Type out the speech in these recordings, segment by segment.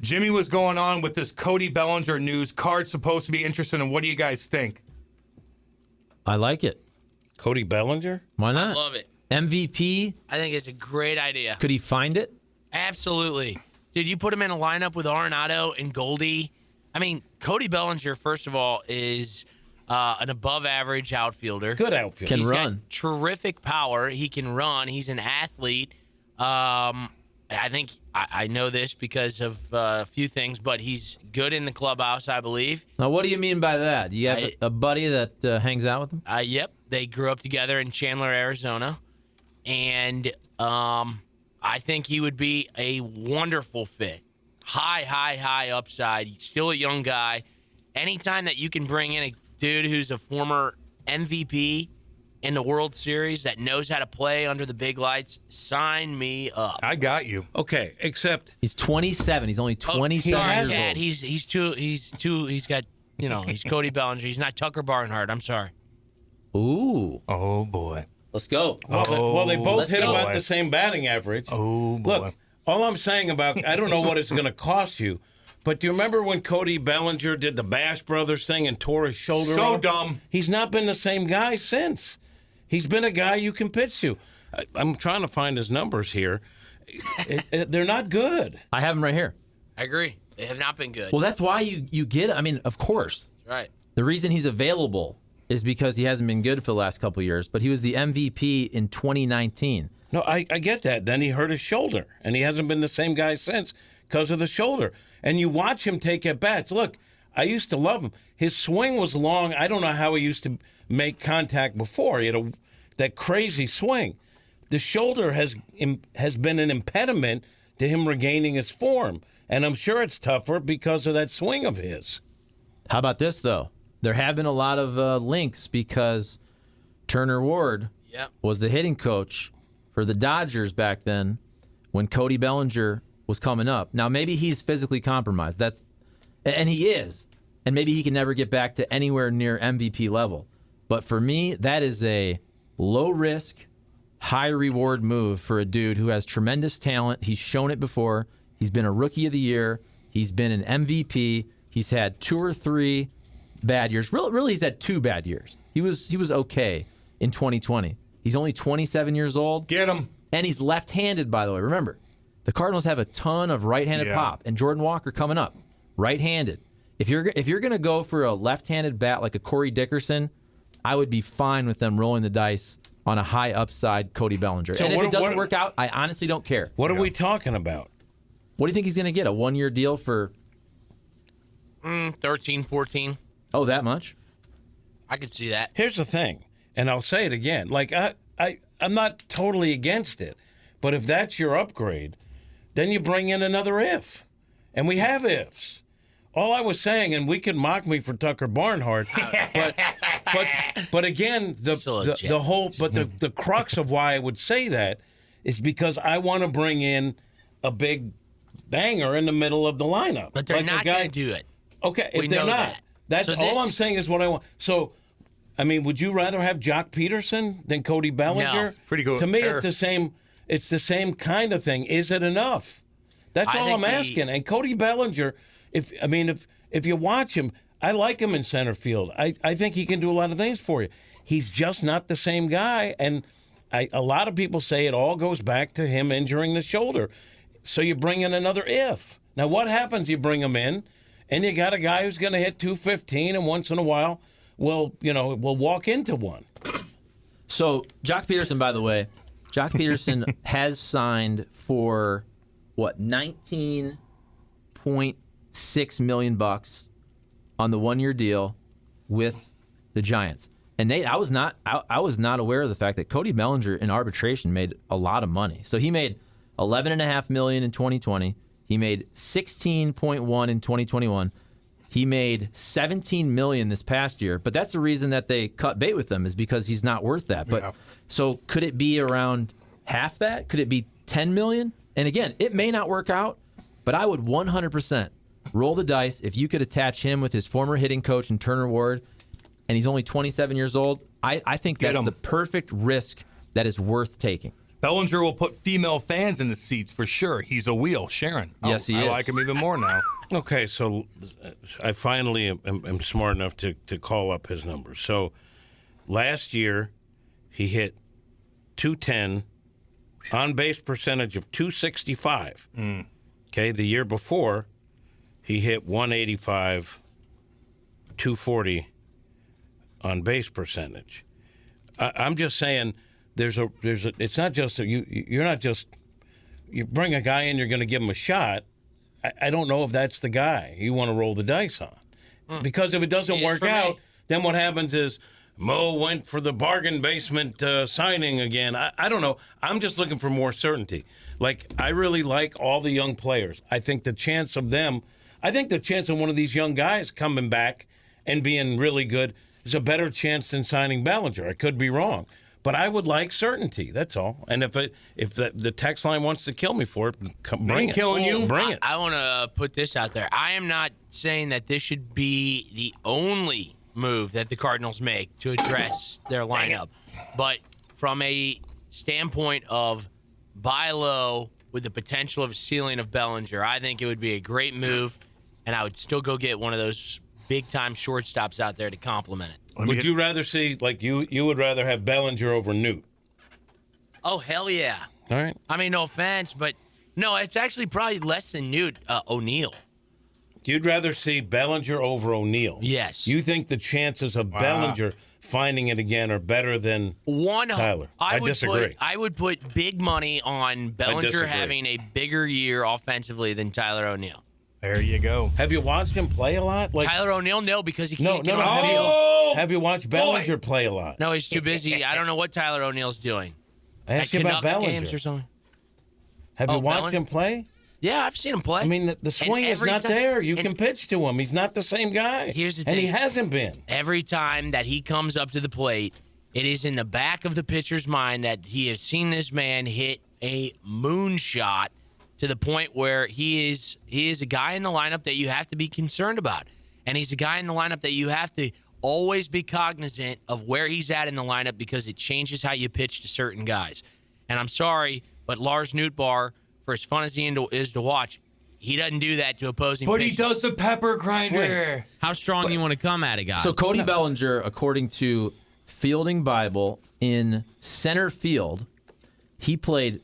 Jimmy was going on with this Cody Bellinger news. Card's supposed to be interested in. What do you guys think? I like it. Cody Bellinger? Why I not? love it. MVP? I think it's a great idea. Could he find it? Absolutely. Did you put him in a lineup with Arenado and Goldie? I mean, Cody Bellinger, first of all, is an above-average outfielder. Good outfielder. Can He's run. got terrific power. He can run. He's an athlete. I think I know this because of a few things, but he's good in the clubhouse, I believe. Now, what do you mean by that? You have a buddy that hangs out with him? Yep. They grew up together in Chandler, Arizona. And I think he would be a wonderful fit. High upside. Still a young guy. Anytime that you can bring in a dude who's a former MVP in the World Series that knows how to play under the big lights, sign me up. I got you. Okay, except He's 27. He's only 27 sorry, years Dad. old. He's got, he's Cody Bellinger. He's not Tucker Barnhart. I'm sorry. Ooh. Oh, boy. Let's go. well, they both let's hit go. about the same batting average. Oh, boy. Look, all I'm saying about, I don't know what it's going to cost you, but do you remember when Cody Bellinger did the Bash Brothers thing and tore his shoulder So off? dumb. He's not been the same guy since. He's been a guy you can pitch to. I'm trying to find his numbers here. They're not good. I have him right here. I agree. They have not been good. Well, that's why you get it. I mean, of course. That's right. The reason he's available is because he hasn't been good for the last couple of years, but he was the MVP in 2019. No, I get that. Then he hurt his shoulder, and he hasn't been the same guy since because of the shoulder. And you watch him take at bats. Look, I used to love him. His swing was long. I don't know how he used to make contact before. He had that crazy swing. The shoulder has been an impediment to him regaining his form, and I'm sure it's tougher because of that swing of his. How about this, though? There have been a lot of links because Turner Ward Yep. was the hitting coach for the Dodgers back then when Cody Bellinger was coming up. Now, maybe he's physically compromised. And he is. And maybe he can never get back to anywhere near MVP level. But for me, that is a low-risk, high-reward move for a dude who has tremendous talent. He's shown it before. He's been a Rookie of the Year. He's been an MVP. He's had 2 or 3 bad years. Really, he's had 2 bad years. He was okay in 2020. He's only 27 years old. Get him. And he's left-handed, by the way. Remember, the Cardinals have a ton of right-handed pop, and Jordan Walker coming up, right-handed. If you're going to go for a left-handed bat like a Corey Dickerson, I would be fine with them rolling the dice on a high upside Cody Bellinger. So and if what- it doesn't what- work out, I honestly don't care. What are we talking about? What do you think he's going to get? A 1-year deal for 13, 14. that much? I could see that. Here's the thing, and I'll say it again. Like I'm not totally against it, but if that's your upgrade, then you bring in another if, and we have ifs. All I was saying, and we can mock me for Tucker Barnhart, but again, the crux of why I would say that is because I want to bring in a big banger in the middle of the lineup. But they're Like a not guy- going to do it. Okay, We if they're know not, that. that's So all this- I'm saying is what I want. So, I mean, would you rather have Jock Peterson than Cody Bellinger? No. Pretty good. To me, Fair. it's the same. It's the same kind of thing. Is it enough? That's I all think I'm asking. And Cody Bellinger, if you watch him, I like him in center field. I think he can do a lot of things for you. He's just not the same guy. And a lot of people say it all goes back to him injuring the shoulder. So you bring in another if. Now, what happens? You bring him in, and you got a guy who's going to hit 215, and once in a while, will walk into one. So, Jock Peterson, by the way, Jock Peterson has signed for, what, $19.6 million on the 1-year deal with the Giants. And Nate, I was not aware of the fact that Cody Bellinger in arbitration made a lot of money. So he made $11.5 million in 2020. He made $16.1 in 2021. He made $17 million this past year. But that's the reason that they cut bait with him, is because he's not worth that. But so could it be around half that? Could it be $10 million? And again, it may not work out, but I would 100% roll the dice if you could attach him with his former hitting coach in Turner Ward, and he's only 27 years old. I think that's the perfect risk that is worth taking. Bellinger will put female fans in the seats for sure. He's a wheel, Sharon. Yes, he I is. like him even more now. Okay, so I finally am smart enough to call up his numbers. So last year, he hit 210, on base percentage of 265. Okay, the year before, he hit 185, 240 on base percentage. I'm just saying, it's not just you're not just you bring a guy in, you're going to give him a shot. I don't know if that's the guy you want to roll the dice on, because if it doesn't work out, then what happens is Mo went for the bargain basement signing again. I don't know. I'm just looking for more certainty. Like, I really like all the young players. I think the chance of one of these young guys coming back and being really good is a better chance than signing Bellinger. I could be wrong, but I would like certainty. That's all. And if the text line wants to kill me for it, bring it. Killing you. Bring it. I want to put this out there. I am not saying that this should be the only move that the Cardinals make to address their lineup, but from a standpoint of buy low with the potential of a ceiling of Bellinger, I think it would be a great move, and I would still go get one of those big-time shortstops out there to complement it. Would you rather see, like, you would rather have Bellinger over Newt? Oh, hell yeah. All right. I mean, no offense, but no, it's actually probably less than Newt, O'Neal. You'd rather see Bellinger over O'Neal? Yes. You think the chances of Bellinger finding it again are better than Tyler? I disagree. I would put big money on Bellinger disagree. having a bigger year offensively than Tyler O'Neal. There you go. Have you watched him play a lot? Like, Tyler O'Neal, no, because he can't get no. on the field. Have you watched Bellinger play a lot? No, he's too busy. I don't know what Tyler O'Neal's doing. I asked At you about Canucks Bellinger. games or something. Have you watched Bellinger? him play? Yeah, I've seen him play. I mean, the swing is every not time- there. You and can pitch to him. He's not the same guy. Here's the And he thing. hasn't been. Every time that he comes up to the plate, it is in the back of the pitcher's mind that he has seen this man hit a moonshot to the point where he is a guy in the lineup that you have to be concerned about. And he's a guy in the lineup that you have to always be cognizant of where he's at in the lineup, because it changes how you pitch to certain guys. And I'm sorry, but Lars Nootbaar, for as fun as he is to watch, he doesn't do that to opposing But pitchers. he does the pepper grinder. How strong you want to come at a guy? So Cody Bellinger, according to Fielding Bible, in center field, he played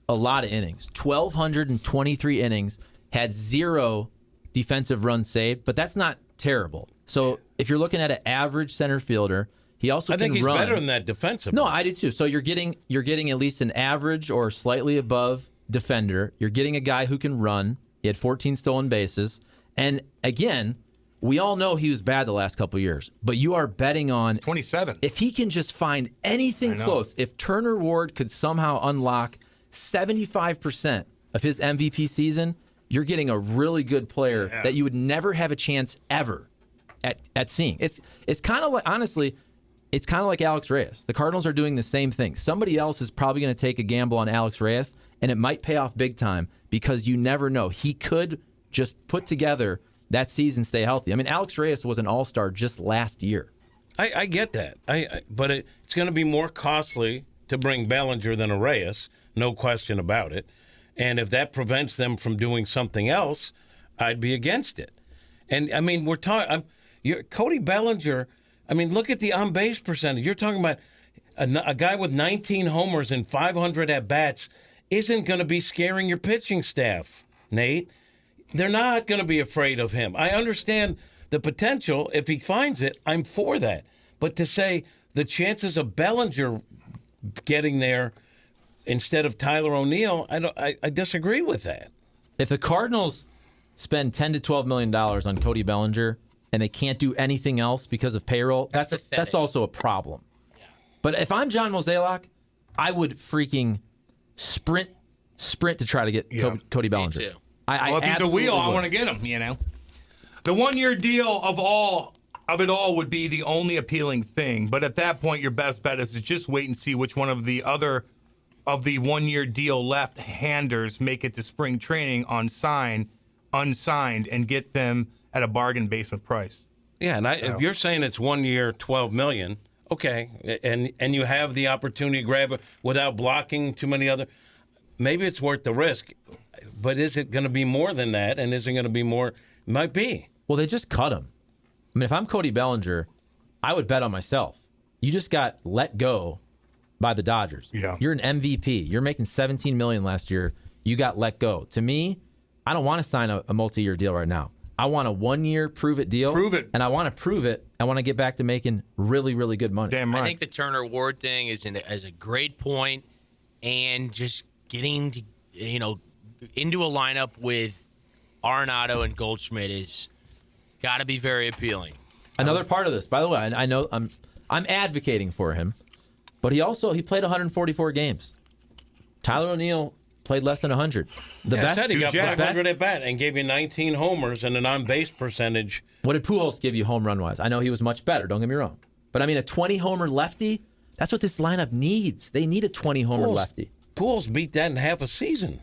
a lot of innings, 1,223 innings, had 0 defensive runs saved, but that's not terrible. So if you're looking at an average center fielder, he also I think can he's run. better than that defensively. No, I do too. So you're getting at least an average or slightly above defender. You're getting a guy who can run. He had 14 stolen bases. And again, we all know he was bad the last couple of years, but you are betting on 27. if he can just find anything close. If Turner Ward could somehow unlock 75% of his MVP season, you're getting a really good player that you would never have a chance ever at seeing. It's kind of like, honestly, it's kind of like Alex Reyes. The Cardinals are doing the same thing. Somebody else is probably going to take a gamble on Alex Reyes, and it might pay off big time, because you never know. He could just put together that season, stay healthy. I mean, Alex Reyes was an all-star just last year. I get that. But it's going to be more costly to bring Bellinger than a Reyes, no question about it. And if that prevents them from doing something else, I'd be against it. And, I mean, we're talking Cody Bellinger. I mean, look at the on-base percentage. You're talking about a guy with 19 homers and 500 at-bats isn't going to be scaring your pitching staff, Nate. They're not going to be afraid of him. I understand the potential. If he finds it, I'm for that. But to say the chances of Bellinger getting there instead of Tyler O'Neal, I disagree with that. If the Cardinals spend $10 to $12 million on Cody Bellinger and they can't do anything else because of payroll, that's also a problem. Yeah. But if I'm John Mozeliak, I would freaking sprint to try to get Cody Bellinger. Me too. Well, if he's a wheel, I want to get him, you know. The one-year deal of it all would be the only appealing thing. But at that point, your best bet is to just wait and see which one of the other of the one-year deal left-handers make it to spring training unsigned, and get them at a bargain basement price. Yeah, and if you're saying it's 1 year, $12 million, okay, and you have the opportunity to grab it without blocking too many other. Maybe it's worth the risk, but is it going to be more than that? And is it going to be more? Might be. Well, they just cut him. I mean, if I'm Cody Bellinger, I would bet on myself. You just got let go by the Dodgers. Yeah. You're an MVP. You're making $17 million last year. You got let go. To me, I don't want to sign a multi-year deal right now. I want a 1-year prove-it deal. Prove it. And I want to prove it. I want to get back to making really, really good money. Damn right. I think the Turner Ward thing is a great point, and just getting to, into a lineup with Arenado and Goldschmidt is got to be very appealing. Another part of this, by the way, I know I'm advocating for him, but he played 144 games. Tyler O'Neill played less than 100. I said he got Jack. 500 at bat and gave you 19 homers and an on-base percentage. What did Pujols give you home run-wise? I know he was much better, don't get me wrong. But, I mean, a 20-homer lefty, that's what this lineup needs. They need a 20-homer lefty. Pujols beat that in half a season.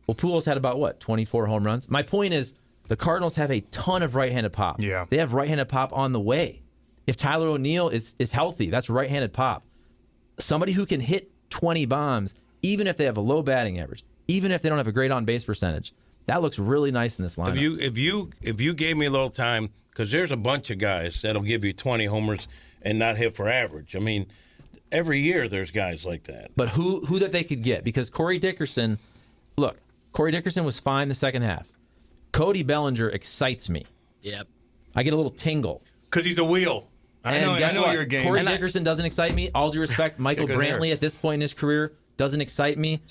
Well, Pujols had about, 24 home runs? My point is the Cardinals have a ton of right-handed pop. Yeah. They have right-handed pop on the way. If Tyler O'Neill is healthy, that's right-handed pop. Somebody who can hit 20 bombs, even if they have a low batting average, even if they don't have a great on-base percentage, that looks really nice in this lineup. If you gave me a little time, because there's a bunch of guys that'll give you 20 homers and not hit for average. I mean, every year there's guys like that. But who that they could get? Because Corey Dickerson was fine the second half. Cody Bellinger excites me. Yep. I get a little tingle. Because he's a wheel. I know what? you're a game. Corey Dickerson doesn't excite me. All due respect, Michael Good hair. Brantley at this point in his career doesn't excite me.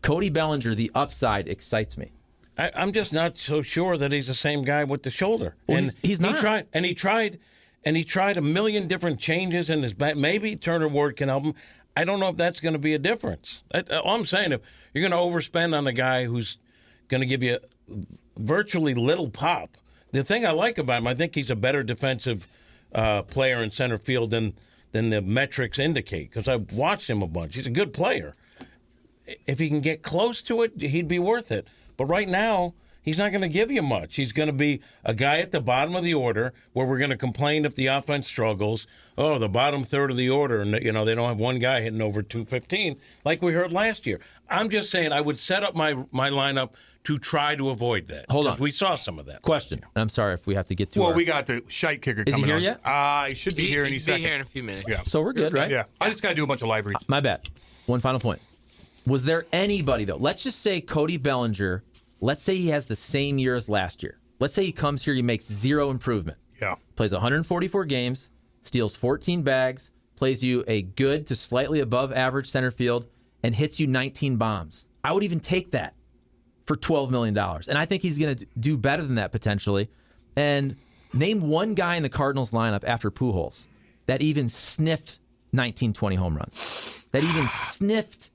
Cody Bellinger, the upside, excites me. I'm just not so sure that he's the same guy with the shoulder. Well, and he's not. He tried a million different changes in his bat. Maybe Turner Ward can help him. I don't know if that's going to be a difference. All I'm saying, if you're going to overspend on a guy who's going to give you virtually little pop, the thing I like about him, I think he's a better defensive player in center field than the metrics indicate, because I've watched him a bunch. He's a good player. If he can get close to it, he'd be worth it. But right now, he's not going to give you much. He's going to be a guy at the bottom of the order where we're going to complain if the offense struggles. Oh, the bottom third of the order, and they don't have one guy hitting over 215 like we heard last year. I'm just saying I would set up my lineup to try to avoid that. Hold on. We saw some of that. Question. I'm sorry if we have to get to Well, our... we got the shite kicker Is he coming here on. yet? He should be here any He'll second. be here in a few minutes. Yeah. So we're good, right? Yeah. I just got to do a bunch of live reads. My bad. One final point. Was there anybody, though? Let's just say Cody Bellinger, let's say he has the same year as last year. Let's say he comes here, he makes zero improvement. Yeah. Plays 144 games, steals 14 bags, plays you a good to slightly above average center field, and hits you 19 bombs. I would even take that for $12 million. And I think he's going to do better than that potentially. And name one guy in the Cardinals lineup after Pujols that even sniffed 19, 20 home runs. That even sniffed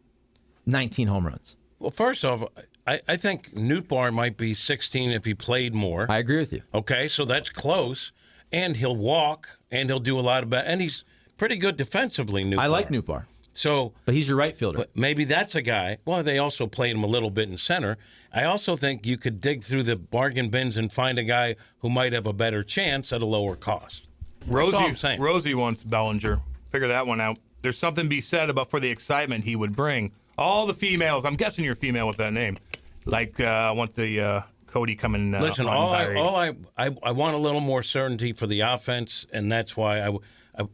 19 home runs. Well, first off, I think Nootbaar might be 16 if he played more. I agree with you. Okay, so that's close. And he'll walk, and he'll do a lot of and he's pretty good defensively, Nootbaar. I like Nootbaar, So, but he's your right fielder. but maybe that's a guy. Well, they also played him a little bit in center. I also think you could dig through the bargain bins and find a guy who might have a better chance at a lower cost. That's all I'm saying. Rosie wants Bellinger. Figure that one out. There's something to be said about for the excitement he would bring. All the females, I'm guessing you're a female with that name. Like, I want the Cody coming. Listen, I want a little more certainty for the offense, and that's why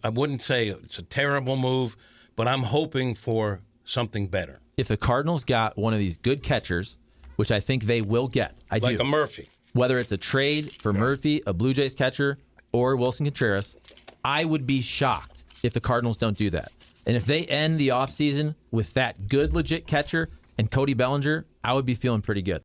I wouldn't say it's a terrible move, but I'm hoping for something better. If the Cardinals got one of these good catchers, which I think they will get, Like a Murphy. whether it's a trade for Murphy, a Blue Jays catcher, or Wilson Contreras, I would be shocked if the Cardinals don't do that. And if they end the offseason with that good, legit catcher and Cody Bellinger, I would be feeling pretty good.